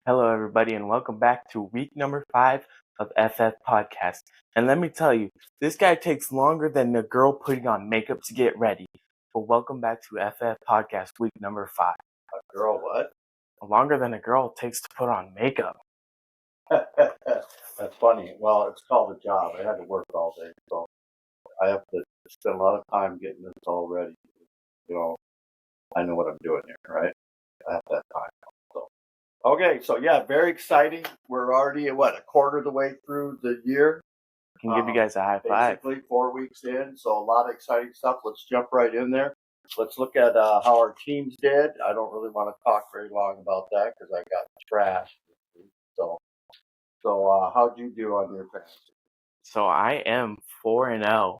Hello, everybody, and welcome back to week number 5 of FF Podcast. And let me tell you, this guy takes longer than a girl putting on makeup to get ready. But welcome back to FF Podcast week number 5. A girl what? Longer than a girl takes to put on makeup. That's funny. Well, it's called a job. I had to work all day, so I have to spend a lot of time getting this all ready. I know what I'm doing here, right? I have that time. So yeah, very exciting. We're already a quarter of the way through the year. I can give you guys a high five. Basically 4 weeks in, so a lot of exciting stuff. Let's jump right in there. Let's look at how our teams did. I don't really want to talk very long about that because I got trashed. So how'd you do on your fantasy? So I am 4-0.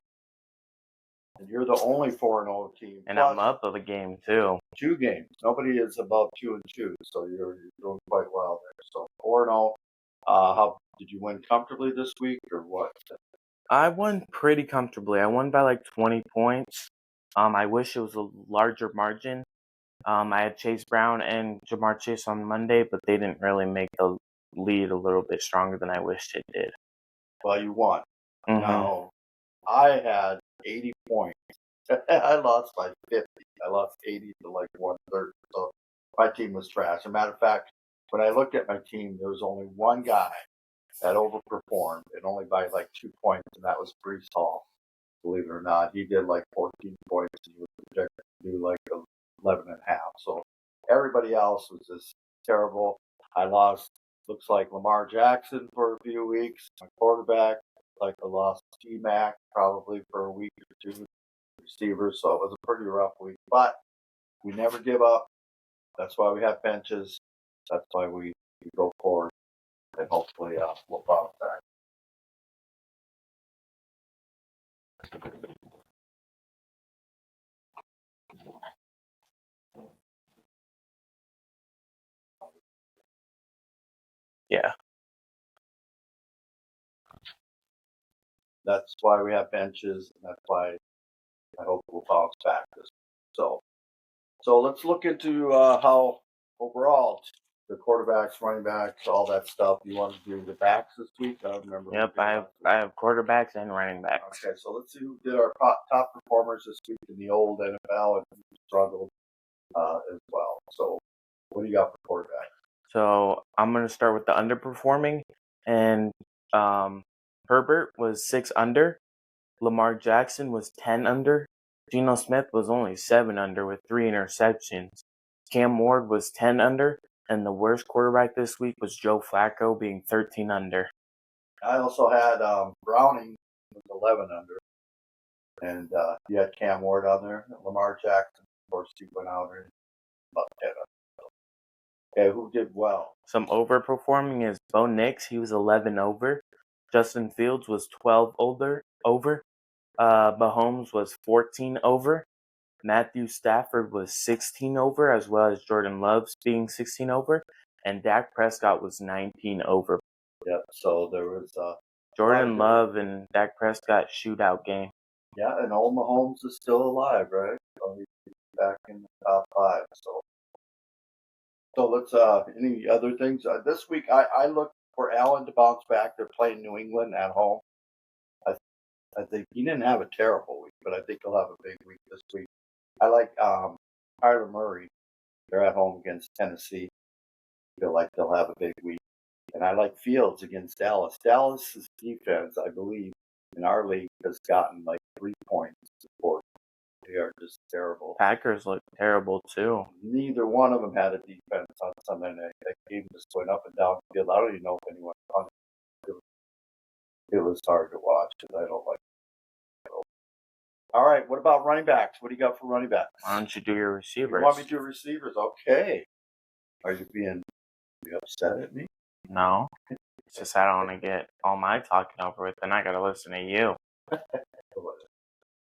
And you're the only 4-0 team. And I'm up of a game too. 2 games. Nobody is above 2-2, so you're doing quite well there. So 4-0. How did you win comfortably this week or what? I won pretty comfortably. I won by like 20 points. I wish it was a larger margin. I had Chase Brown and Jamar Chase on Monday, but they didn't really make the lead a little bit stronger than I wished it did. Well, you won. Mm-hmm. Now, I had 80 points. I lost by 50. I lost 80 to like 130. So my team was trash. As a matter of fact, when I looked at my team, there was only one guy that overperformed, and only by like 2 points, and that was Brees Hall. Believe it or not, he did like 14 points, and he was projected to do like 11 and a half. So everybody else was just terrible. I lost, looks like Lamar Jackson for a few weeks, my quarterback. Like I lost T-Mac probably for a week or two, receivers. So it was a pretty rough week, but we never give up. That's why we have benches. That's why we go forward, and hopefully we'll bounce back. Yeah. That's why we have benches, and that's why I hope we'll bounce back this week. So let's look into how overall the quarterbacks, running backs, all that stuff. You want to do the backs this week? I don't remember. Yep, I have quarterbacks and running backs. Okay, so let's see who did our top performers this week in the old NFL and who struggled as well. So what do you got for quarterback? So I'm going to start with the underperforming, and Herbert was 6 under. Lamar Jackson was 10 under. Geno Smith was only 7 under with 3 interceptions. Cam Ward was 10 under, and the worst quarterback this week was Joe Flacco being 13 under. I also had Browning was 11 under, and you had Cam Ward on there. Lamar Jackson, of course, he went out and about 10 under. Okay, who did well? Some overperforming is Bo Nix. He was 11 over. Justin Fields was 12 over. Mahomes was 14 over. Matthew Stafford was 16 over, as well as Jordan Love being 16 over. And Dak Prescott was 19 over. Yep, so there was Jordan Love and Dak Prescott shootout game. Yeah, and old Mahomes is still alive, right? So he's back in the top 5. So let's any other things this week? I look for Allen to bounce back. They're playing New England at home. I think he didn't have a terrible week, but I think he'll have a big week this week. I like Kyler Murray. They're at home against Tennessee. I feel like they'll have a big week. And I like Fields against Dallas. Dallas's defense, I believe, in our league has gotten like 3 points support. They are just terrible. Packers look terrible too. Neither one of them had a defense on Sunday night. That game just went up and down the field. I don't even know if anyone won. It was hard to watch because I don't like it. All right, what about running backs? What do you got for running backs? Why don't you do your receivers? You want me to do receivers? Okay. Are you upset at me? No. It's just I don't want to get all my talking over with, and I got to listen to you.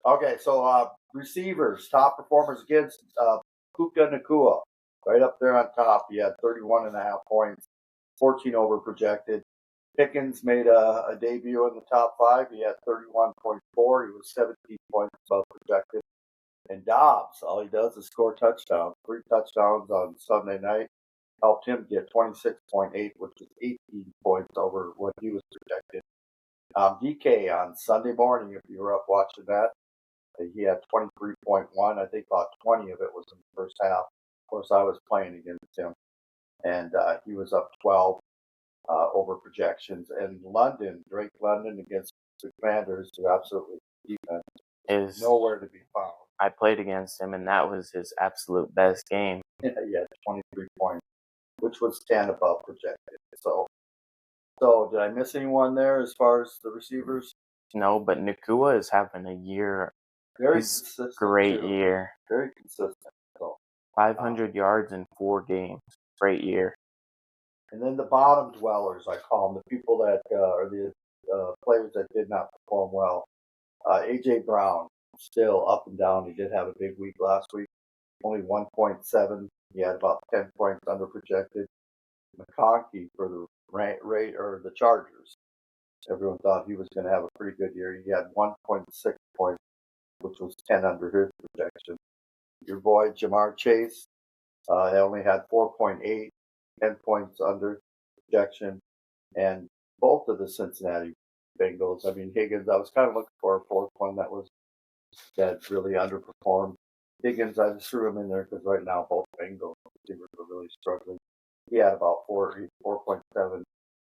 Okay, so receivers, top performers against Puka Nacua. Right up there on top. He had 31.5 points, 14 over projected. Pickens made a debut in the top 5. He had 31.4. He was 17 points above projected. And Dobbs, all he does is score touchdowns. 3 touchdowns on Sunday night. helped him get 26.8, which is 18 points over what he was projected. DK on Sunday morning, if you were up watching that, he had 23.1. I think about 20 of it was in the first half. Of course, I was playing against him, and he was up 12 over projections. And Drake London against the Commanders, who absolutely defense is nowhere to be found. I played against him, and that was his absolute best game. Yeah, he had 23 points, which was 10 above projected. So did I miss anyone there as far as the receivers? No, but Nakua is having a year. Very consistent. Great year. Very consistent. So 500 yards in 4 games. Great year. And then the bottom dwellers, I call them, the people that are the players that did not perform well. A.J. Brown, still up and down. He did have a big week last week. Only 1.7. He had about 10 points under projected. McConkey for the the Chargers. Everyone thought he was going to have a pretty good year. He had 1.6 points, which was 10 under his projection. Your boy Jamar Chase, he only had 4.8, 10 points under projection, and both of the Cincinnati Bengals. I mean, Higgins, I was kind of looking for a fourth one that really underperformed. Higgins, I just threw him in there because right now both Bengals receivers are really struggling. He had about 4.7,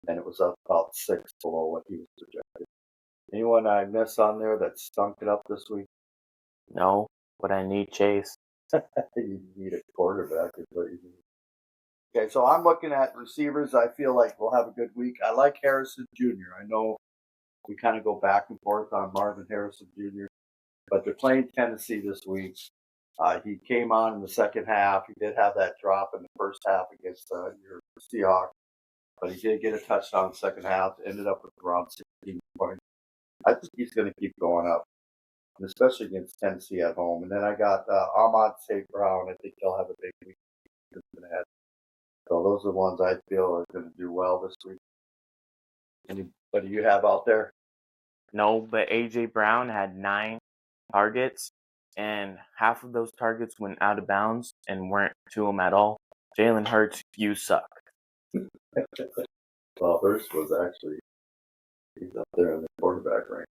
and it was up about 6 below what he was projected. Anyone I miss on there that stunk it up this week? No, but I need Chase. You need a quarterback is what you need. Okay, so I'm looking at receivers. I feel like we'll have a good week. I like Harrison Jr. I know we kind of go back and forth on Marvin Harrison Jr., but they're playing Tennessee this week. He came on in the second half. He did have that drop in the first half against your Seahawks, but he did get a touchdown in the second half. Ended up with around 16 points. I think he's going to keep going up, especially against Tennessee at home. And then I got Ahmad St. Brown. I think he'll have a big week. So those are the ones I feel are going to do well this week. Anybody you have out there? No, but A.J. Brown had 9 targets, and half of those targets went out of bounds and weren't to him at all. Jalen Hurts, you suck. Well, Hurts was actually, he's up there in the quarterback rank.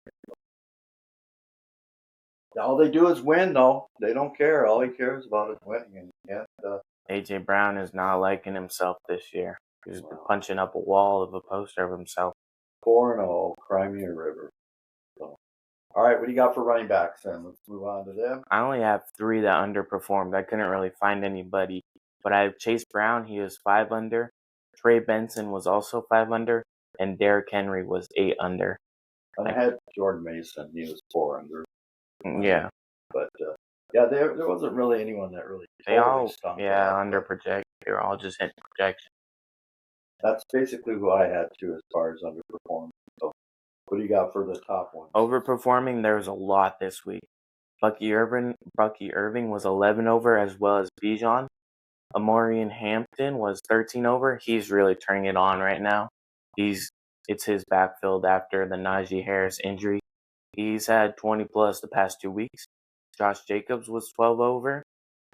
All they do is win, though. They don't care. All he cares about is winning. And A.J. Brown is not liking himself this year. He's punching up a wall of a poster of himself. 4-0, Crimea River. So, all right, what do you got for running backs then? Let's move on to them. I only have 3 that underperformed. I couldn't really find anybody. But I have Chase Brown. He was 5 under. Trey Benson was also 5 under. And Derrick Henry was 8 under. And I had Jordan Mason. He was 4 under. Yeah. But, there wasn't really anyone that really stunk. Yeah, under project. They were all just hitting projection. That's basically who I had, too, as far as underperforming. So, what do you got for the top ones? Overperforming, there was a lot this week. Bucky Irving was 11 over, as well as Bijan. Amorian Hampton was 13 over. He's really turning it on right now. It's his backfield after the Najee Harris injury. He's had 20 plus the past 2 weeks. Josh Jacobs was 12 over.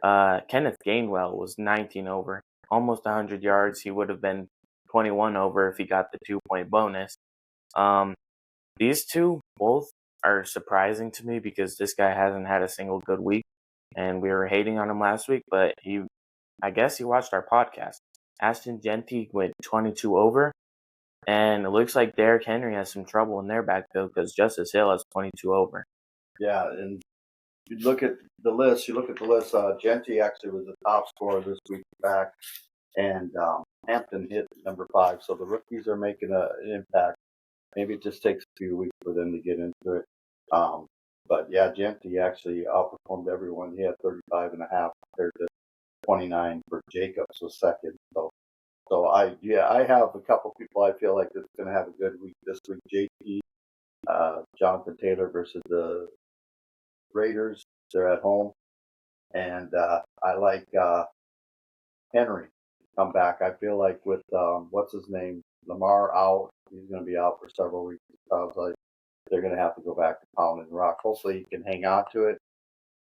Kenneth Gainwell was 19 over. Almost 100 yards. He would have been 21 over if he got the 2-point bonus. These two both are surprising to me because this guy hasn't had a single good week, and we were hating on him last week, but I guess he watched our podcast. Ashton Genty went 22 over, and it looks like Derrick Henry has some trouble in their backfield because Justice Hill has 22 over. Yeah, and you look at the list. Genty actually was the top scorer this week back, and Hampton hit number 5. So the rookies are making an impact. Maybe it just takes a few weeks for them to get into it. But yeah, Genty actually outperformed everyone. He had 35.5 compared to 29 for Jacobs was second. So I have a couple people I feel like that's going to have a good week this week. JT, Jonathan Taylor versus the Raiders. They're at home, and I like Henry come back. I feel like with what's his name, Lamar out, he's going to be out for several weeks. I was like, they're going to have to go back to pounding rock. Hopefully, he can hang on to it,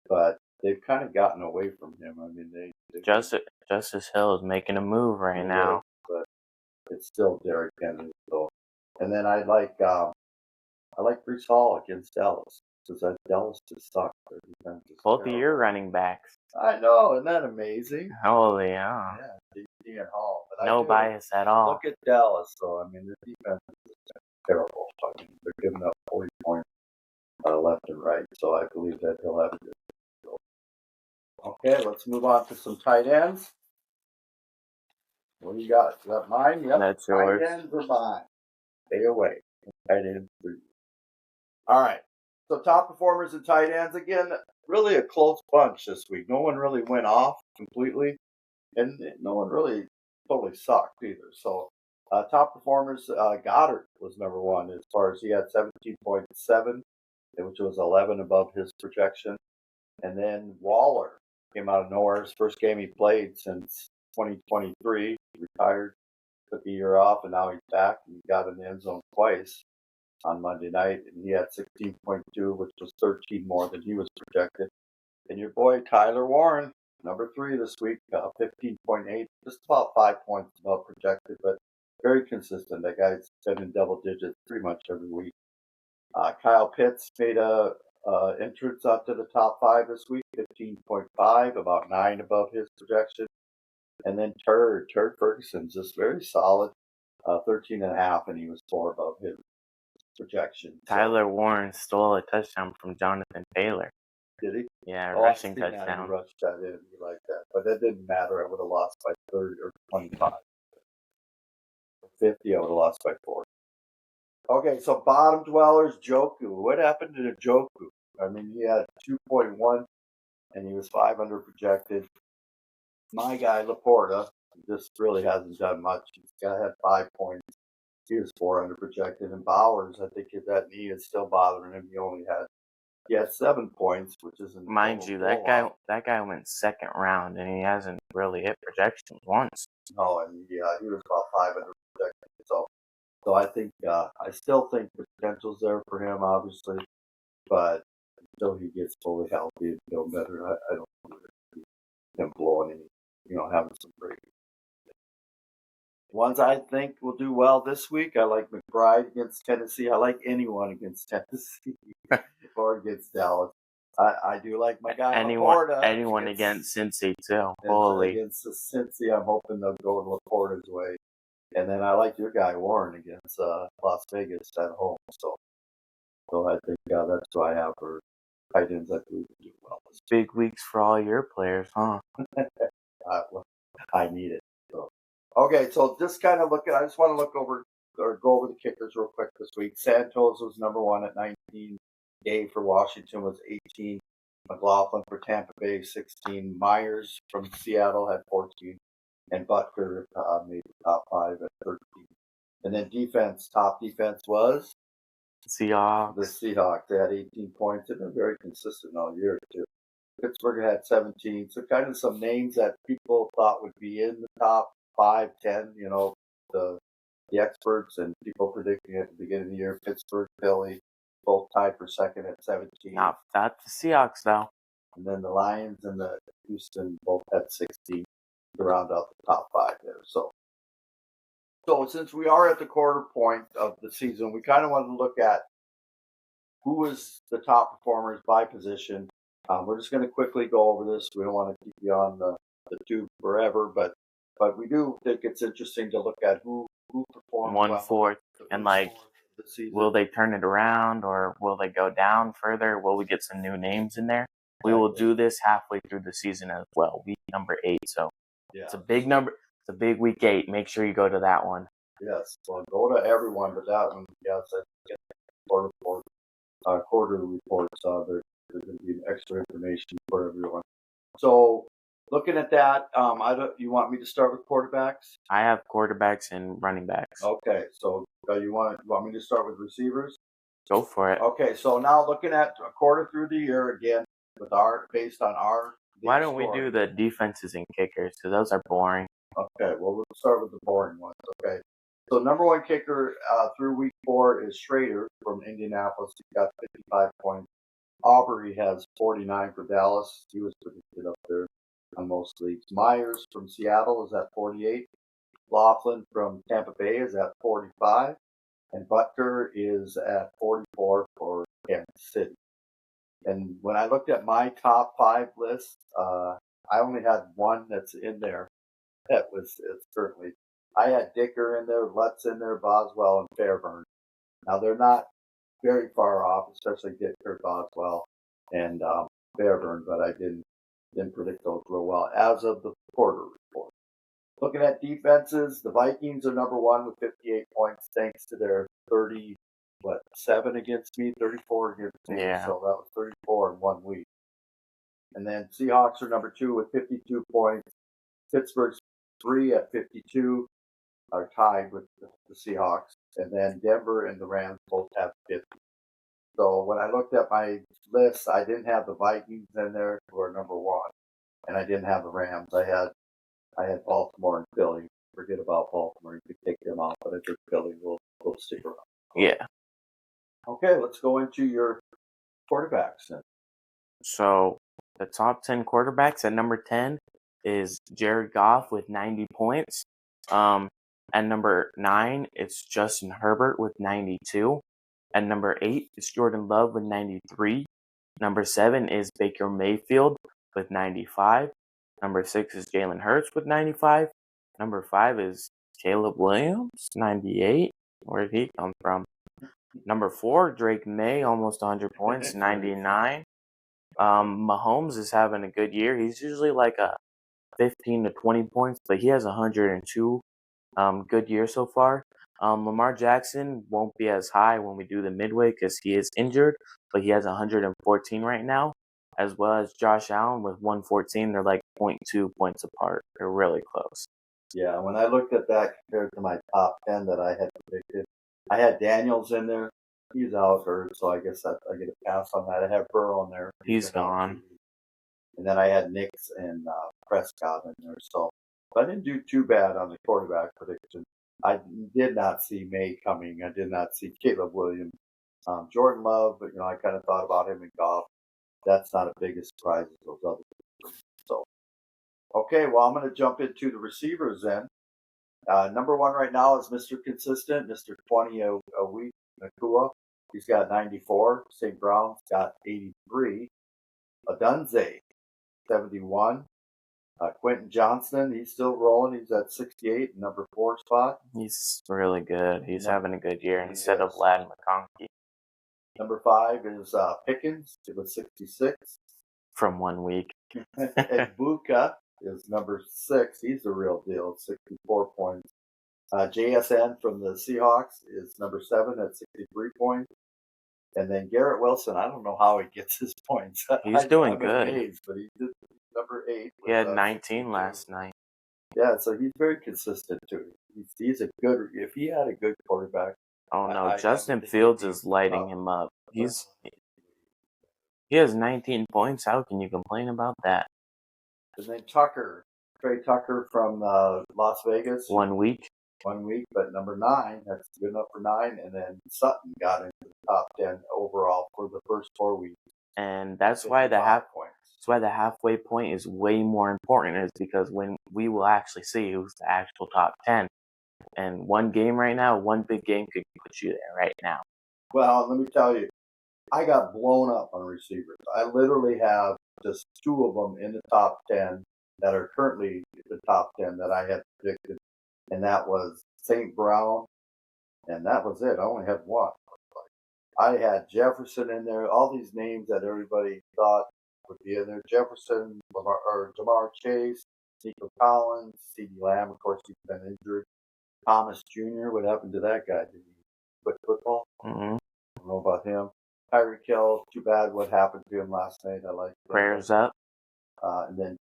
but they've kind of gotten away from him. I mean, they Justice Hill is making a move right now. But it's still Derrick Henry. So, and then I like Brees Hall against Dallas because Dallas just sucked. Their defense is Both of terrible. your running backs. I know, isn't that amazing? Holy yeah. Yeah, DT and Hall. But No bias at all. Look at Dallas, though. I mean, their defense is terrible. I mean, they're giving up 40 points left and right. So I believe that he'll have a good go. Okay, let's move on to some tight ends. What do you got? Is that mine? Yep. That's yours. Tight ends are mine. Stay away. Tight ends for you. All right. So top performers and tight ends again. Really a close bunch this week. No one really went off completely, and no one really totally sucked either. So top performers, Goddard was number one as far as he had 17.7, which was 11 above his projection. And then Waller came out of nowhere. His first game he played since 2023. He retired, took a year off, and now he's back. And he got in the end zone twice on Monday night, and he had 16.2, which was 13 more than he was projected. And your boy Tyler Warren, number 3 this week, 15.8, just about 5 points above projected, but very consistent. That guy's been in double digits pretty much every week. Kyle Pitts made a entrance up to the top 5 this week, 15.5, about 9 above his projection. And then Turd Ferguson's just very solid, 13.5, and he was 4 above his projection. Tyler Warren stole a touchdown from Jonathan Taylor. Did he? Yeah, rushing touchdown. He rushed that in. He liked that. But that didn't matter. I would have lost by 30 or 25. 50, I would have lost by 4. Okay, so bottom dwellers, Joku. What happened to Joku? I mean, he had 2.1, and he was 5 under projected. My guy, Laporta, just really hasn't done much. He's had 5 points. He was 4 under projected. And Bowers, I think that knee is still bothering him. He had 7 points, which isn't. Mind you, that guy went second round, and he hasn't really hit projections once. No, and he was about 5 under projected. So I think I still think the potential's there for him, obviously, but until he gets fully healthy and feel better, I don't see him blowing any, having some great. Ones I think will do well this week, I like McBride against Tennessee. I like anyone against Tennessee or against Dallas. I do like my guy Laporta. Anyone against Cincy too. Holy. Against Cincy, I'm hoping they'll go Laporta's way. And then I like your guy Warren against Las Vegas at home. So I think that's who I have for tight ends. I believe will do well. Big weeks for all your players, huh? I need it. So. Okay, so just kind of I just want to go over the kickers real quick this week. Santos was number 1 at 19. Gay for Washington was 18. McLaughlin for Tampa Bay, 16. Myers from Seattle had 14. And Butker made the top 5 at 13. And then top defense was? Seahawks. The Seahawks. They had 18 points. They've been very consistent all year, too. Pittsburgh had 17. So kind of some names that people thought would be in the top 5, 10, the experts and people predicting at the beginning of the year. Pittsburgh, Philly, both tied for second at 17. Not the Seahawks, though. And then the Lions and the Houston both had 16 to round out the top 5 there. So since we are at the quarter point of the season, we kind of wanted to look at who was the top performers by position. We're just going to quickly go over this. We don't want to keep you on the tube forever, but we do think it's interesting to look at who performed 1/4 and will they turn it around or will they go down further? Will we get some new names in there? We will do this halfway through the season as well, week number 8. So It's a big number. It's a big week 8. Make sure you go to that one. Yes, well, go to everyone, but that one, yes, quarterly reports. There's going to be extra information for everyone. So, looking at that, you want me to start with quarterbacks? I have quarterbacks and running backs. Okay, so you want me to start with receivers? Go for it. Okay, so now looking at a quarter through the year again, based on our. Why don't we do the defenses and kickers? Because those are boring. Okay, well, we'll start with the boring ones. Okay, so number 1 kicker through week 4 is Schrader from Indianapolis. He got 55 points. Aubrey has 49 for Dallas. He was pretty good up there on most leagues. Myers from Seattle is at 48. Laughlin from Tampa Bay is at 45. And Butker is at 44 for Kansas City. And when I looked at my top 5 list, I only had one that's in there. It's certainly. I had Dicker in there, Lutz in there, Boswell, and Fairburn. Now they're not very far off, especially Dicker, Boswell, and Fairburn, but I didn't predict those real well as of the quarter report. Looking at defenses, the Vikings are number 1 with 58 points, thanks to their 7 against me, 34 against me. Yeah. So that was 34 in 1 week. And then Seahawks are number 2 with 52 points. Pittsburgh's 3 at 52 are tied with the Seahawks. And then Denver and the Rams both have 50. So when I looked at my list, I didn't have the Vikings in there, who are number 1. And I didn't have the Rams. I had Baltimore and Philly. Forget about Baltimore. You could take them off, but I think Philly will stick around. Yeah. Okay, let's go into your quarterbacks then. So the top 10 quarterbacks at number 10 is Jared Goff with 90 points. At number 9, it's Justin Herbert with 92. At number 8, it's Jordan Love with 93. Number 7 is Baker Mayfield with 95. Number 6 is Jalen Hurts with 95. Number 5 is Caleb Williams, 98. Where did he come from? Number 4, Drake May, almost 100 points, 99. Mahomes is having a good year. He's usually like a 15 to 20 points, but he has 102 good year so far. Lamar Jackson won't be as high when we do the midway because he is injured, but he has 114 right now, as well as Josh Allen with 114. They're like 0.2 points apart. They're really close. Yeah, when I looked at that compared to my top 10 that I had predicted, I had Daniels in there. He's out hurt, so I guess I get a pass on that. I have Burrow in there. He's gone. And then I had Nix and Prescott in there. So I didn't do too bad on the quarterback prediction. I did not see May coming. I did not see Caleb Williams. Jordan Love, but I kind of thought about him in golf. That's not as big a surprise as those other two. So, okay, well, I'm going to jump into the receivers then. Number 1 right now is Mr. Consistent, Mr. 20 a week, Nakua. He's got 94. St. Brown's got 83. Adunze, 71. Quentin Johnston, he's still rolling. He's at 68, number 4 spot. He's really good. He's having a good year instead of Ladd McConkey. Number 5 is Pickens with 66. From 1 week. And Buka is number 6. He's the real deal, 64 points. JSN from the Seahawks is number 7 at 63 points. And then Garrett Wilson, I don't know how he gets his points. He's doing good. Amazed, but he did number 8. He had 19 last night. Yeah, so he's very consistent too. He's a good. If he had a good quarterback. Oh no, Justin Fields is lighting him up. He has 19 points. How can you complain about that? And then Trey Tucker from Las Vegas. 1 week. 1 week, but number 9, that's good enough for 9. And then Sutton got into the top 10 overall for the first 4 weeks. And that's why the halfway point is way more important, is because when we will actually see who's the actual top 10. And one game right now, one big game could put you there right now. Well, let me tell you, I got blown up on receivers. I literally have just 2 of them in the top 10 that are currently the top 10 that I had predicted. And that was St. Brown, and that was it. I only had 1. I had Jefferson in there, all these names that everybody thought would be in there. Jefferson, Jamar Chase, Nico Collins, CeeDee Lamb, of course, he's been injured. Thomas Jr., what happened to that guy? Did he quit football? Mm-hmm. I don't know about him. Tyreek Hill, too bad what happened to him last night. I like prayers up. And then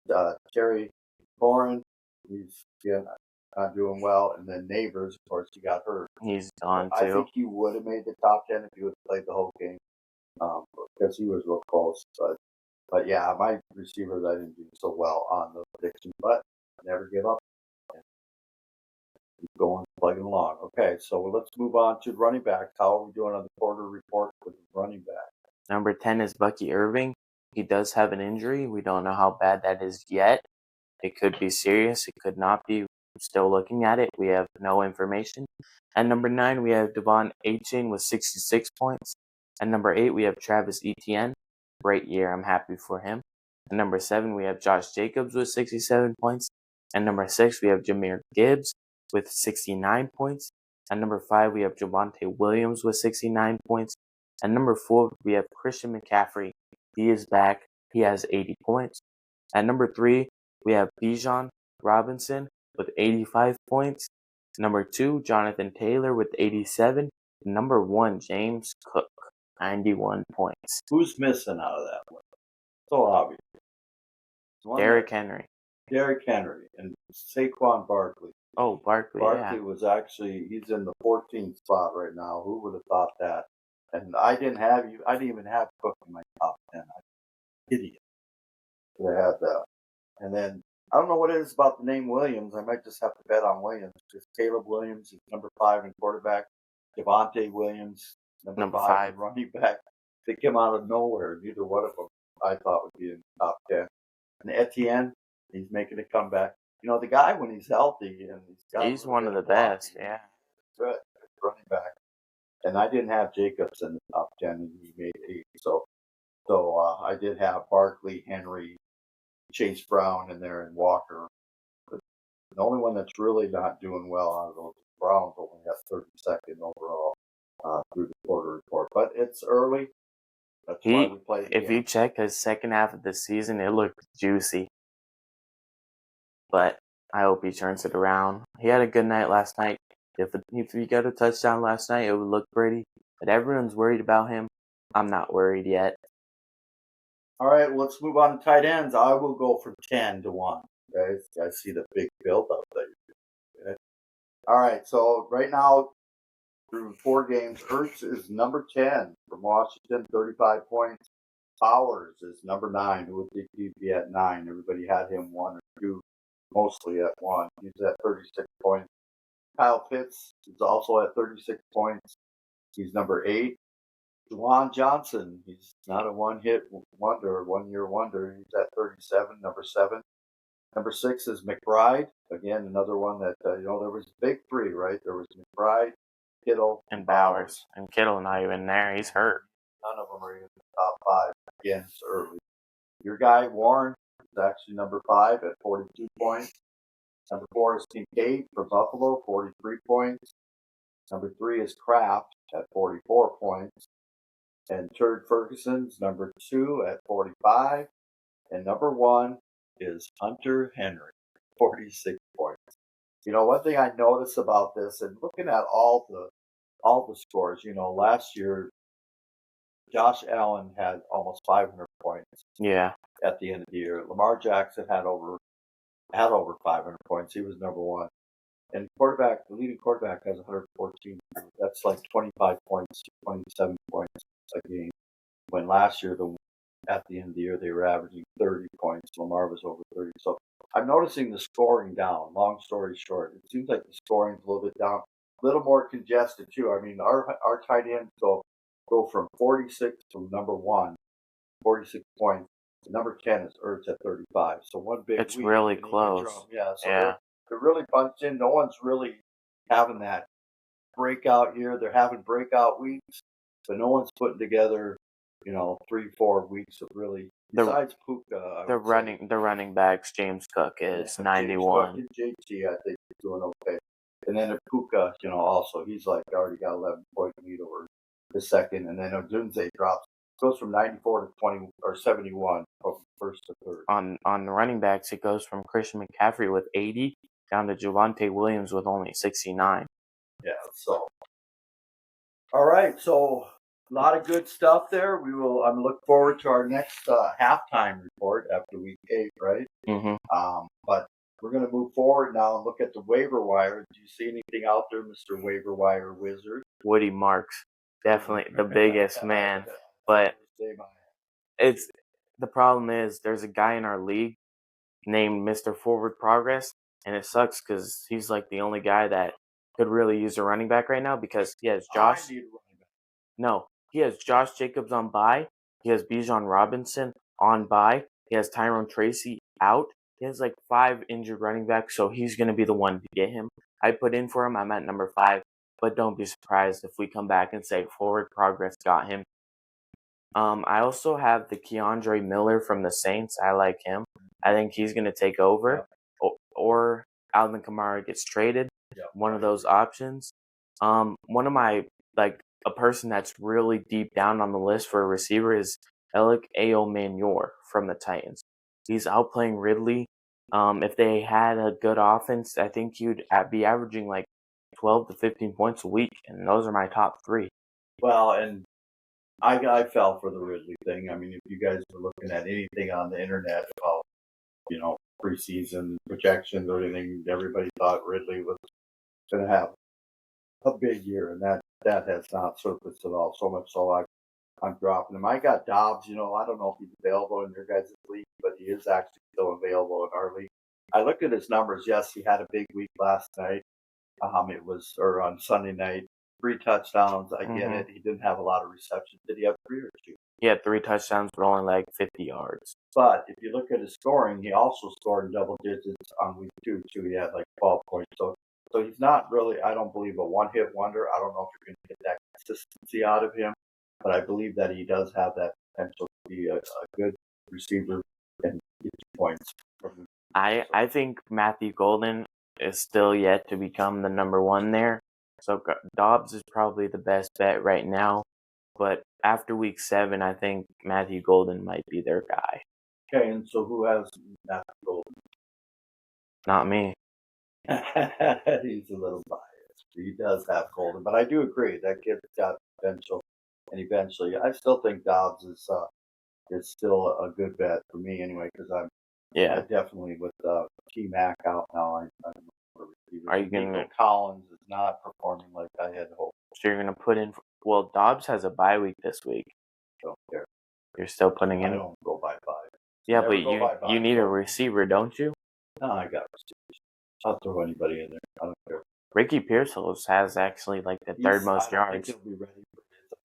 Terry Boren, he's not doing well. And then Neighbors, of course, he got hurt. He's gone too. too. I think he would have made the top 10 if he would have played the whole game, because he was real close. But yeah, my receivers, I didn't do so well on the prediction, but I never give up. Keep going, plugging along. Okay, so let's move on to running backs. How are we doing on the quarter report with running back? Number 10 is Bucky Irving. He does have an injury. We don't know how bad that is yet. It could be serious. It could not be. Still looking at it. We have no information. At number 9, we have Devon Achane with 66 points. At number 8, we have Travis Etienne. Great year. I'm happy for him. At number 7, we have Josh Jacobs with 67 points. At number 6, we have Jahmyr Gibbs with 69 points. At number 5, we have Javonte Williams with 69 points. At number 4, we have Christian McCaffrey. He is back. He has 80 points. At number 3, we have Bijan Robinson with 85 points. Number 2, Jonathan Taylor with 87. Number 1, James Cook, 91 points. Who's missing out of that one? So obvious. Derrick Henry. Derrick Henry and Saquon Barkley. Oh, Barkley, Barkley yeah. was actually, he's in the 14th spot right now. Who would have thought that? And I didn't even have Cook in my top 10. Idiot. Could have had that. And then, I don't know what it is about the name Williams. I might just have to bet on Williams. Because Caleb Williams is number 5 in quarterback. Devontae Williams, number 5 in running back. They came out of nowhere. Neither one of them I thought would be in the top 10. And Etienne, he's making a comeback. You know, the guy, when he's healthy, and he's one of the best, yeah. Good running back. And I didn't have Jacobs in the top 10, and he made 8. So I did have Barkley, Henry, Chase Brown in there, and Walker. But the only one that's really not doing well out of those Browns only got 32nd overall through the quarter report. But it's early. That's why we play the If game. you check his second half of the season, it looked juicy. But I hope he turns it around. He had a good night last night. If he got a touchdown last night, it would look pretty. But everyone's worried about him. I'm not worried yet. All right, well, let's move on to tight ends. I will go for 10 to 1. Okay, I see the big build up there. Okay. All right, so right now, through 4 games, Ertz is number 10 from Washington, 35 points. Powers is number 9. Who would think he'd be at 9? Everybody had him 1 or 2, mostly at 1. He's at 36 points. Kyle Pitts is also at 36 points. He's number 8. Juwan Johnson, he's not a one-year wonder. He's at 37, number 7. Number 6 is McBride. Again, another one that, there was big 3, right? There was McBride, Kittle, and Bowers. And Kittle not even there. He's hurt. None of them are in the top 5. Again, it's early. Your guy, Warren, is actually number 5 at 42 points. Number 4 is Kincaid for Buffalo, 43 points. Number 3 is Kraft at 44 points. And Turd Ferguson's number 2 at 45. And number 1 is Hunter Henry, 46 points. You know, one thing I noticed about this, and looking at all the scores, last year Josh Allen had almost 500 points. Yeah. At the end of the year, Lamar Jackson had over 500 points. He was number 1. And the leading quarterback has 114. That's like 25 points, 27 points a game. When last year, at the end of the year, they were averaging 30 points. Lamar was over 30. So I'm noticing the scoring down. Long story short, it seems like the scoring's a little bit down, a little more congested too. I mean, our tight ends go from 46 to number 1, 46 points. Number 10 is Ertz at 35. So one big. It's really close. Yeah. So they're really bunched in. No one's really having that breakout year. They're having breakout weeks, but no one's putting together, 3-4 weeks of really. Besides Puka, the running backs, James Cook is 91. James Cook and JT, I think, is doing okay. And then Puka, also he's like already got 11-point lead over the second, and then Odunze goes from 94 to 20 or 71 from first to third. On the running backs, it goes from Christian McCaffrey with 80 down to Javonte Williams with only 69. Yeah, so all right, so a lot of good stuff there. I'm looking forward to our next halftime report after week 8, right? Mm-hmm. But we're going to move forward now and look at the waiver wire. Do you see anything out there, Mr. Waiver Wire Wizard? Woody Marks, definitely the biggest man. But the problem is there's a guy in our league named Mr. Forward Progress, and it sucks because he's like the only guy that could really use a running back right now because he has Josh. I need a running back. No, he has Josh Jacobs on bye, He has Bijan Robinson on bye. He has Tyrone Tracy out. He has like 5 injured running backs, so he's going to be the one to get him. I put in for him. I'm at number 5, but don't be surprised if we come back and say forward progress got him. I also have the Keandre Miller from the Saints. I like him. I think he's going to take over, or Alvin Kamara gets traded. One of those options. One of my a person that's really deep down on the list for a receiver is Alec Ayo-Manor from the Titans. He's outplaying Ridley. If they had a good offense, I think he would be averaging like 12 to 15 points a week, and those are my top 3. Well, and I fell for the Ridley thing. I mean, if you guys were looking at anything on the internet about, preseason projections or anything, everybody thought Ridley was going to have a big year, and that has not surfaced at all. So much so I'm dropping him. I got Dobbs. I don't know if he's available in your guys' league, but he is actually still available in our league. I looked at his numbers. Yes, he had a big week last night. Or on Sunday night. 3 touchdowns. I get it. He didn't have a lot of receptions. Did he have 3 or 2? He had 3 touchdowns, but only like 50 yards. But if you look at his scoring, he also scored in double digits on week 2 too. He had like 12 points. So he's not really, I don't believe, a one-hit wonder. I don't know if you're going to get that consistency out of him, but I believe that he does have that potential to be a good receiver and get you points. I think Matthew Golden is still yet to become the number 1 there. So Dobbs is probably the best bet right now. But after week 7, I think Matthew Golden might be their guy. Okay, and so who has Matthew Golden? Not me. He's a little biased. He does have Golden, but I do agree that kid's got potential. And eventually, I still think Dobbs is still a good bet for me anyway, because I'm definitely with T-Mac out now. Are you going to? Collins is not performing like I had hoped. So you're going to put in. Well, Dobbs has a bye week this week. Don't care. You're still putting in. I don't go by 5. Yeah, but you need a receiver, don't you? No, I got receivers. I'll throw anybody in there. I don't care. Ricky Pearsall has actually like the 3rd most yards. I think he'll be ready for the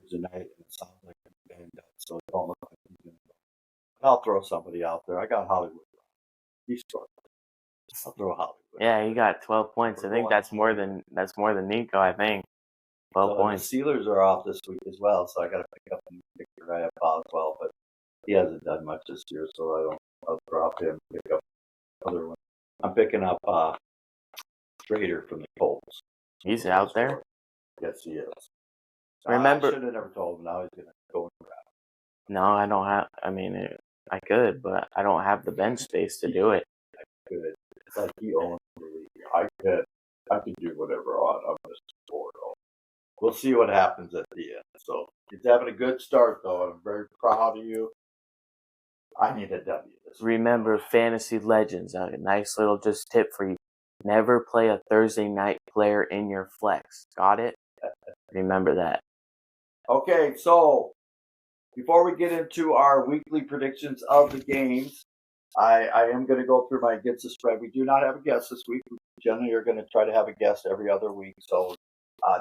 Thursday night, and it sounds like he's banged up, so it don't look like he's going to go. I'll throw somebody out there. I got Hollywood. He's scored. I'll throw Hollywood. Yeah, he got 12 points. I think that's more than Nico. I think 12 points. The Steelers are off this week as well, so I got to pick up a new kicker. I have Boswell, but he hasn't done much this year, so I'll drop him. Pick up other one. I'm picking up Trader from the Colts. He's out there. Yes, he is. Remember, I should have never told him. Now he's going to go in the round. No, I don't have. I mean, I could, but I don't have the bench space to do it. I could. It's like he owns the league. I could do whatever I'm just bored. We'll see what happens at the end. So he's having a good start, though, and I'm very proud of you. I need a W this week. Remember, Fantasy Legends. A nice little just tip for you. Never play a Thursday night player in your flex. Got it? Remember that. Okay, so before we get into our weekly predictions of the games, I am going to go through my Against the Spread. We do not have a guest this week. We generally are going to try to have a guest every other week. So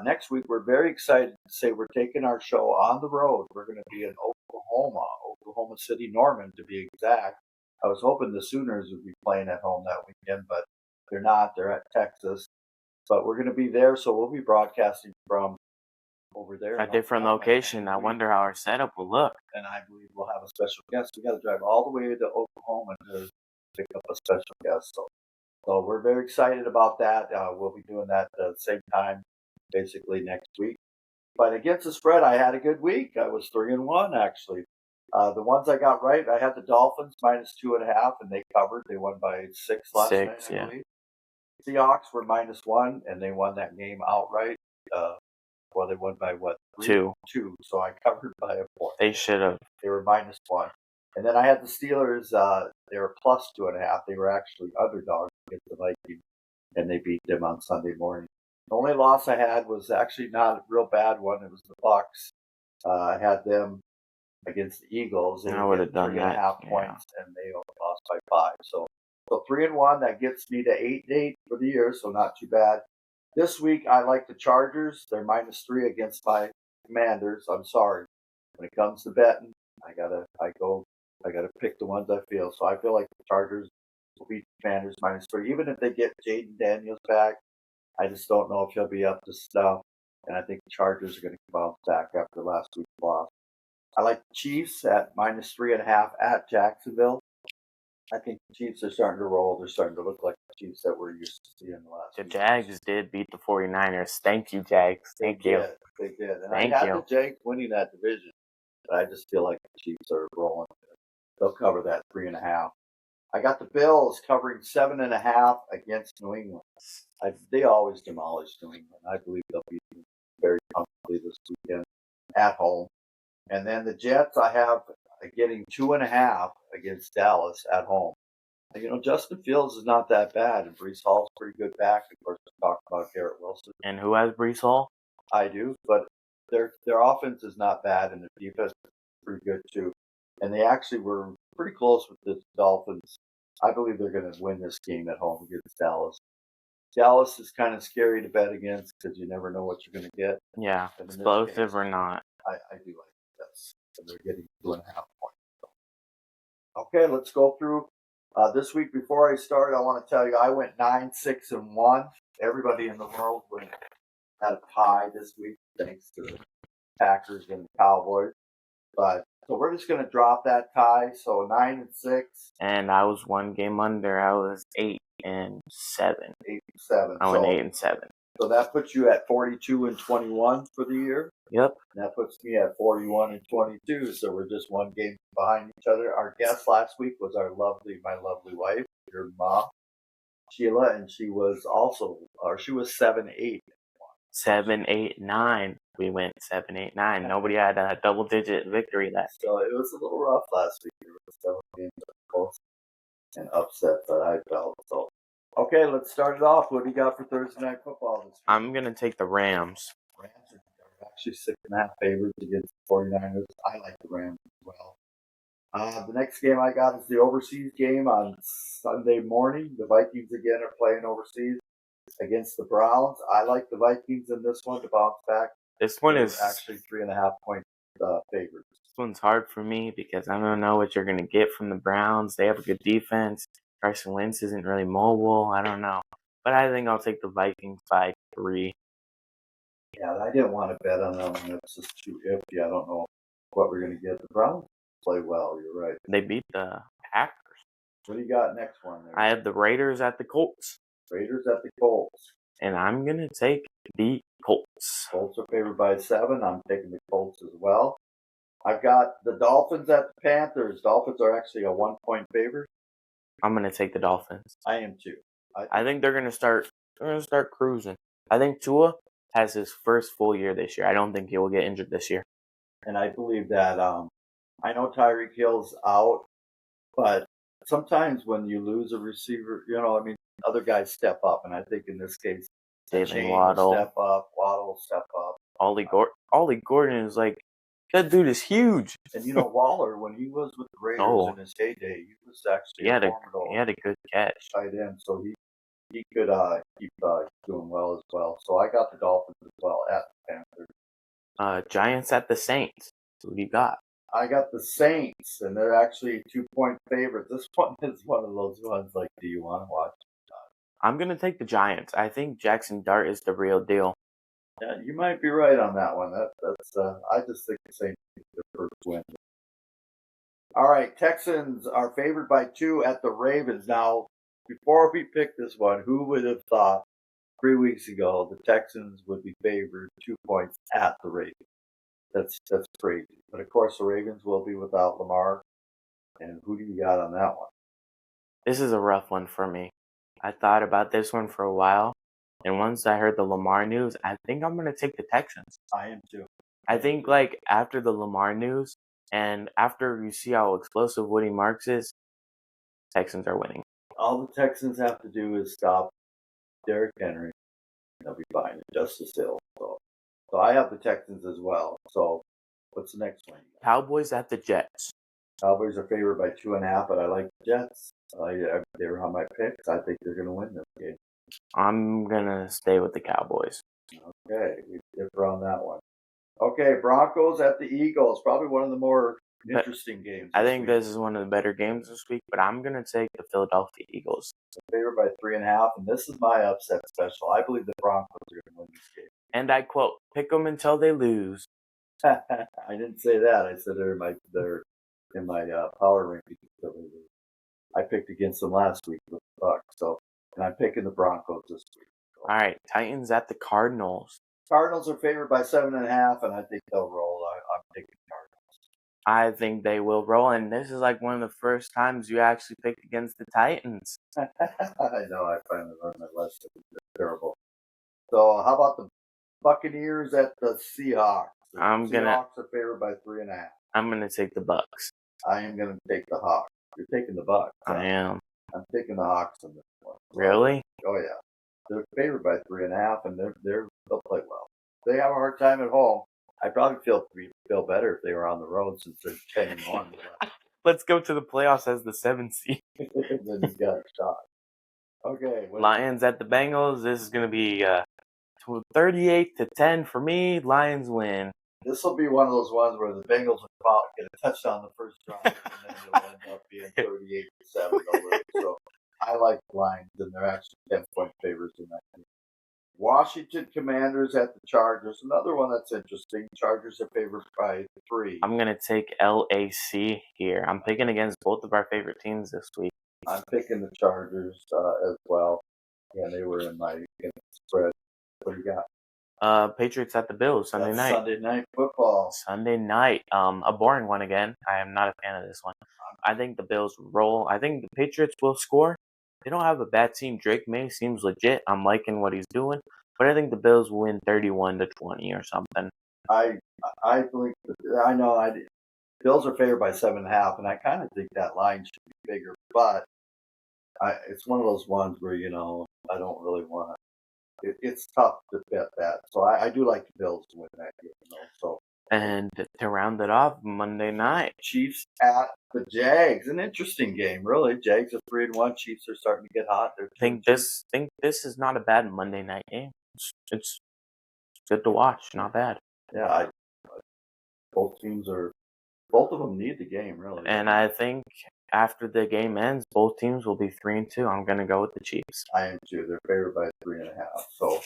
next week, we're very excited to say we're taking our show on the road. We're going to be in Oklahoma City, Norman, to be exact. I was hoping the Sooners would be playing at home that weekend, but they're not. They're at Texas. But we're going to be there, so we'll be broadcasting from over there. A different location. I wonder how our setup will look. And I believe we'll have a special guest. We got to drive all the way to Oklahoma to pick up a special guest. So we're very excited about that. We'll be doing that at the same time, basically next week. But against the spread, I had a good week. I was 3-1 actually. The ones I got right, I had the Dolphins -2.5, and they covered. They won by 6 last night, I believe. Seahawks were -1, and they won that game outright. Well, they won by what? 2. So I covered by a point. They should have. They were -1. And then I had the Steelers. They were +2.5. They were actually underdogs against the Vikings, and they beat them on Sunday morning. The only loss I had was actually not a real bad one. It was the Bucs. I had them against the Eagles. They I would have done 3.5 points, and they only lost by 5. So 3-1. That gets me to 8-8 for the year, so not too bad. This week, I like the Chargers. They're -3 against my Commanders. I'm sorry. When it comes to betting, I gotta pick the ones I feel. So I feel like the Chargers will beat the Commanders -3. Even if they get Jaden Daniels back, I just don't know if he'll be up to snuff. And I think the Chargers are going to bounce back after last week's loss. I like the Chiefs at -3.5 at Jacksonville. I think the Chiefs are starting to roll. They're starting to look like the Chiefs that we're used to seeing the last The few Jags years. did beat the 49ers. Thank you, Jags. Thank you. They did. And Thank I had you. the Jags winning that division, but I just feel like the Chiefs are rolling. They'll cover that 3.5. I got the Bills covering 7.5 against New England. They always demolish New England. I believe they'll beat them very comfortably this weekend at home. And then the Jets, I have getting 2.5 against Dallas at home. Justin Fields is not that bad, and Brees Hall's pretty good back. Of course, we talked about Garrett Wilson. And who has Brees Hall? I do, but their offense is not bad, and their defense is pretty good too. And they actually were pretty close with the Dolphins. I believe they're going to win this game at home against Dallas. Dallas is kind of scary to bet against because you never know what you're going to get. Yeah, explosive or not. I do like this. And they're getting 2.5 points. Okay, let's go through. This week, before I start, I want to tell you I went 9-6-1. Everybody in the world had a tie this week, thanks to the Packers and the Cowboys. But so we're just going to drop that tie. So 9-6. And I was one game under. I was 8-7. 8-7. I went 8-7. So that puts you at 42-21 for the year. Yep. And that puts me at 41-22. So we're just one game behind each other. Our guest last week was my lovely wife, your mom, Sheila, and she was 7-8. 7-8-9. We went 7-8-9. Nobody had a double-digit victory last week. So it was a little rough last week. There were 7 games of close and upsets that I felt. So, okay, let's start it off. What do you got for Thursday Night Football this week? I'm going to take the Rams. Rams are actually 6.5 favorites against the 49ers. I like the Rams as well. The next game I got is the overseas game on Sunday morning. The Vikings again are playing overseas against the Browns. I like the Vikings in this one to bounce back. This one is actually 3.5 point favorites. This one's hard for me because I don't know what you're going to get from the Browns. They have a good defense. Carson Wentz isn't really mobile. I don't know. But I think I'll take the Vikings by 3. Yeah, I didn't want to bet on them. It's just too iffy. I don't know what we're going to get. The Browns play well. You're right. They beat the Packers. What do you got next one? I have the Raiders at the Colts. Raiders at the Colts. And I'm going to take the Colts. Colts are favored by 7. I'm taking the Colts as well. I've got the Dolphins at the Panthers. Dolphins are actually a 1-point favorite. I'm going to take the Dolphins. I am too. I think they're going to start cruising. I think Tua has his first full year this year. I don't think he will get injured this year. And I believe that I know Tyreek Hill's out, but sometimes when you lose a receiver, other guys step up. And I think in this case, Jalen Waddle step up, Waddle step up. Ollie Gordon is like, that dude is huge. And Waller, when he was with the Raiders in his heyday, he was actually formidable. He had a good catch. Tight end, so he could keep doing well as well. So I got the Dolphins as well at the Panthers. Giants at the Saints. Who do you got? I got the Saints, and they're actually 2-point favorites. This one is one of those ones like, do you want to watch? I'm going to take the Giants. I think Jackson Dart is the real deal. Yeah, you might be right on that one. That's I just think the Saints get their first win. All right, Texans are favored by 2 at the Ravens. Now, before we pick this one, who would have thought 3 weeks ago the Texans would be favored 2 points at the Ravens? That's crazy. But of course, the Ravens will be without Lamar. And who do you got on that one? This is a rough one for me. I thought about this one for a while. And once I heard the Lamar news, I think I'm going to take the Texans. I am too. I think after the Lamar news and after you see how explosive Woody Marks is, Texans are winning. All the Texans have to do is stop Derrick Henry. They'll be fine. Justice Hill. So I have the Texans as well. So what's the next one? Cowboys at the Jets. Cowboys are favored by 2.5, but I like the Jets. They were on my picks. I think they're going to win this game. I'm going to stay with the Cowboys. Okay, we differ on that one. Okay, Broncos at the Eagles. Probably one of the more But interesting games. I this think week. this is one of the better games this week, but I'm going to take the Philadelphia Eagles. Favored by 3.5, and this is my upset special. I believe the Broncos are going to win this game. And I quote, pick them until they lose. I didn't say that. I said they're in my power rankings until they lose. I picked against them last week with the Bucs, and I'm picking the Broncos this week. All right, Titans at the Cardinals. Cardinals are favored by 7.5, and I think they'll roll. I'm taking Cardinals. I think they will roll, and this is like one of the first times you actually picked against the Titans. I know. I finally learned my lesson. They're terrible. So how about the Buccaneers at the Seahawks? The Seahawks are favored by 3.5. I'm gonna take the Bucks. I am going to take the Hawks. You're taking the Bucks. I am. I'm taking the Hawks in this one. Really? Oh yeah. They're favored by 3.5, and they'll play well. They have a hard time at home. I'd probably feel better if they were on the road since they're 10-1. Let's go to the playoffs as the 7th seed. Then you got a shot. Okay. Lions at the Bengals. This is gonna be 38-10 for me. Lions win. This will be one of those ones where the Bengals will get a touchdown the first drive, and then it'll end up being 38-7. So I like the Lions, and they're actually 10-point favorites in that game. Washington Commanders at the Chargers. Another one that's interesting. Chargers are favored by 3. I'm going to take LAC here. I'm picking against both of our favorite teams this week. I'm picking the Chargers as well. Yeah, they were in my spread. What do you got? Patriots at the Bills Sunday night. Sunday night football. Sunday night. A boring one again. I am not a fan of this one. I think the Bills roll. I think the Patriots will score. They don't have a bad team. Drake May seems legit. I'm liking what he's doing. But I think the Bills will win 31-20 or something. I believe. I know. Bills are favored by 7.5, and I kind of think that line should be bigger. But it's one of those ones where I don't really want to. It's tough to bet that. So I do like the Bills to win that game. And to round it off, Monday night, Chiefs at the Jags. An interesting game, really. Jags are 3-1. Chiefs are starting to get hot. Think this is not a bad Monday night game. It's good to watch. Not bad. Yeah, both of them need the game, really. And I think after the game ends, both teams will be 3-2. I'm gonna go with the Chiefs. I am too. They're favored by 3.5. So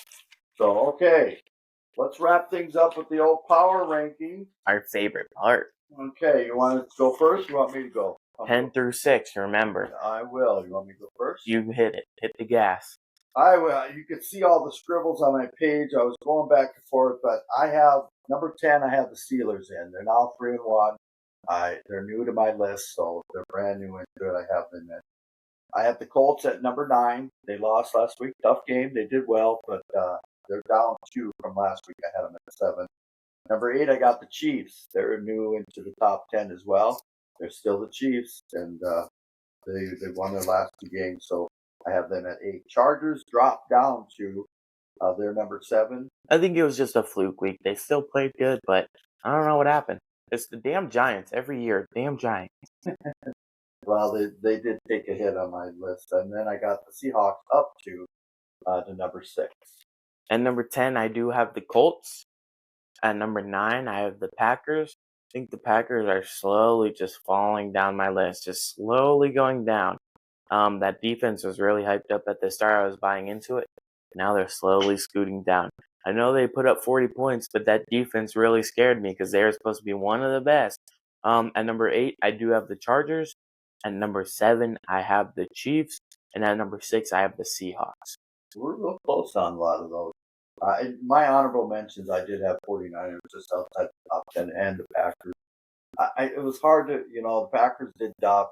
okay. Let's wrap things up with the old power ranking. Our favorite part. Okay, you want to go first? You want me to go? 10 through 6, remember. I will. You want me to go first? You hit it. Hit the gas. I will. You can see all the scribbles on my page. I was going back and forth, but I have number 10. I have the Steelers in. They're now 3-1. They're new to my list, so they're brand new into it. I have them in. I have the Colts at number 9. They lost last week. Tough game. They did well, but they're down 2 from last week. I had them at 7. Number 8, I got the Chiefs. They're new into the top 10 as well. They're still the Chiefs, and they won their last 2 games, so I have them at 8. Chargers dropped down to their number 7. I think it was just a fluke week. They still played good, but I don't know what happened. It's the damn Giants every year. Damn Giants. Well, they did take a hit on my list, and then I got the Seahawks up to number 6. At number 10, I do have the Colts. At number 9, I have the Packers. I think the Packers are slowly just falling down my list, just slowly going down. That defense was really hyped up at the start. I was buying into it. Now they're slowly scooting down. I know they put up 40 points, but that defense really scared me because they were supposed to be one of the best. At number 8, I do have the Chargers. At number 7, I have the Chiefs. And at number 6, I have the Seahawks. We're real close on a lot of those. My honorable mentions, I did have 49ers just outside the top 10 and the Packers. It was hard to, the Packers did drop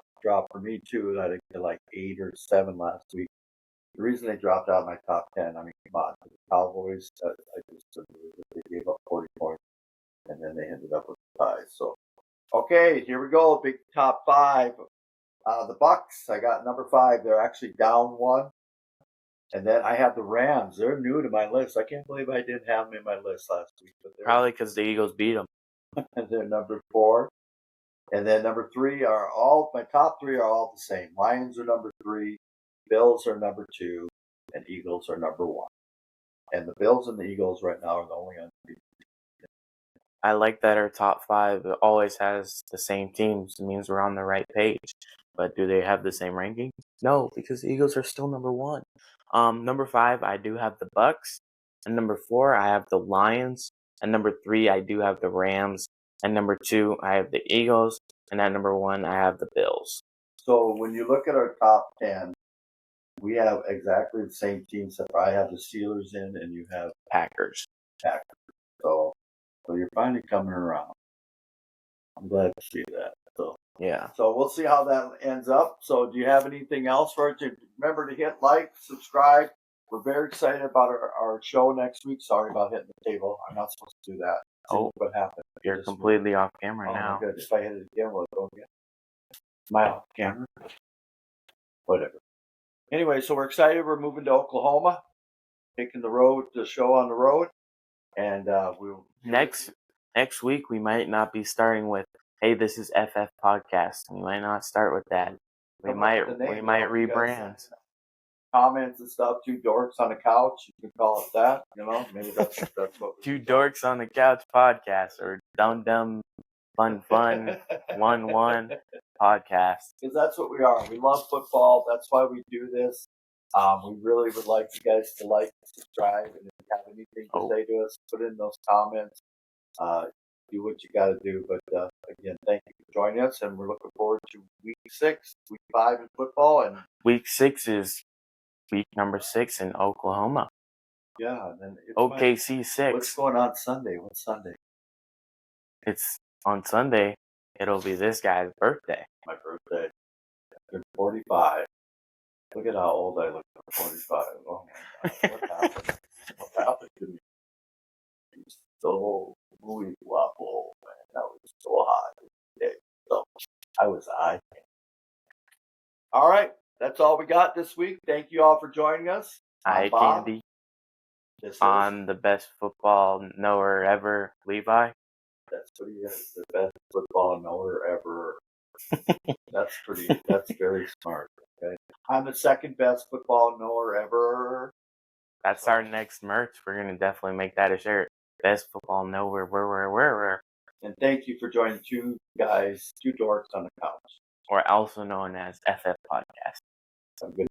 for me too. I think they're like 8 or 7 last week. The reason they dropped out of my top 10, I mean, come on, the Cowboys, I just couldn't believe it. They gave up 40 points, and then they ended up with ties. So, okay, here we go. Big top 5. The Bucks, I got number 5. They're actually down 1. And then I have the Rams. They're new to my list. I can't believe I didn't have them in my list last week. But Probably because the Eagles beat them. And they're number 4. And then number 3 my top 3 are all the same. Lions are number 3. Bills are number 2. And Eagles are number 1. And the Bills and the Eagles right now are the only undefeated. I like that our top 5 always has the same teams. It means we're on the right page. But do they have the same ranking? No, because the Eagles are still number 1. Number 5, I do have the Bucks. And number 4, I have the Lions. And number 3, I do have the Rams. And number 2, I have the Eagles. And at number 1, I have the Bills. So when you look at our top 10, we have exactly the same teams that I have the Steelers in, and you have Packers. So you're finally coming around. I'm glad to see that. Yeah. So we'll see how that ends up. So do you have anything else for it? Remember to hit like, subscribe. We're very excited about our show next week. Sorry about hitting the table. I'm not supposed to do that. See what happened. You're completely off camera now. Good. If I hit it again, will it go again? Am I off camera? Whatever. Anyway, so we're excited. We're moving to Oklahoma, taking the show on the road, and we'll next week we might not be starting with, "Hey, this is FF Podcast." We might not start with that. We might rebrand. Comments and stuff. 2 dorks on the couch. You can call it that. Maybe that's what. 2 dorks on the couch podcast, or dumb fun 1 podcast. Because that's what we are. We love football. That's why we do this. We really would like you guys to like, subscribe, and if you have anything to say to us, put in those comments. Do what you got to do. But again, thank you for joining us, and we're looking forward to week 6, week 5 in football, and week 6 is week number 6 in Oklahoma. Yeah, and then OKC 6. What's going on Sunday? What's Sunday? It's on Sunday. It'll be this guy's birthday. My birthday. I'm 45. Look at how old I look at 45. Oh my God. What happened? What happened to me? I'm so really waffle, man. That was so hot today. So I was high. All right. That's all we got this week. Thank you all for joining us. Hi, Candy. On the best football knower ever, Levi. That's what he is. The best football knower ever. That's very smart. Okay. I'm the second best football knower ever. That's our next merch. We're going to definitely make that a shirt. Best football knower, where. And thank you for joining 2 dorks on the couch. Or also known as FF Podcast. Have a good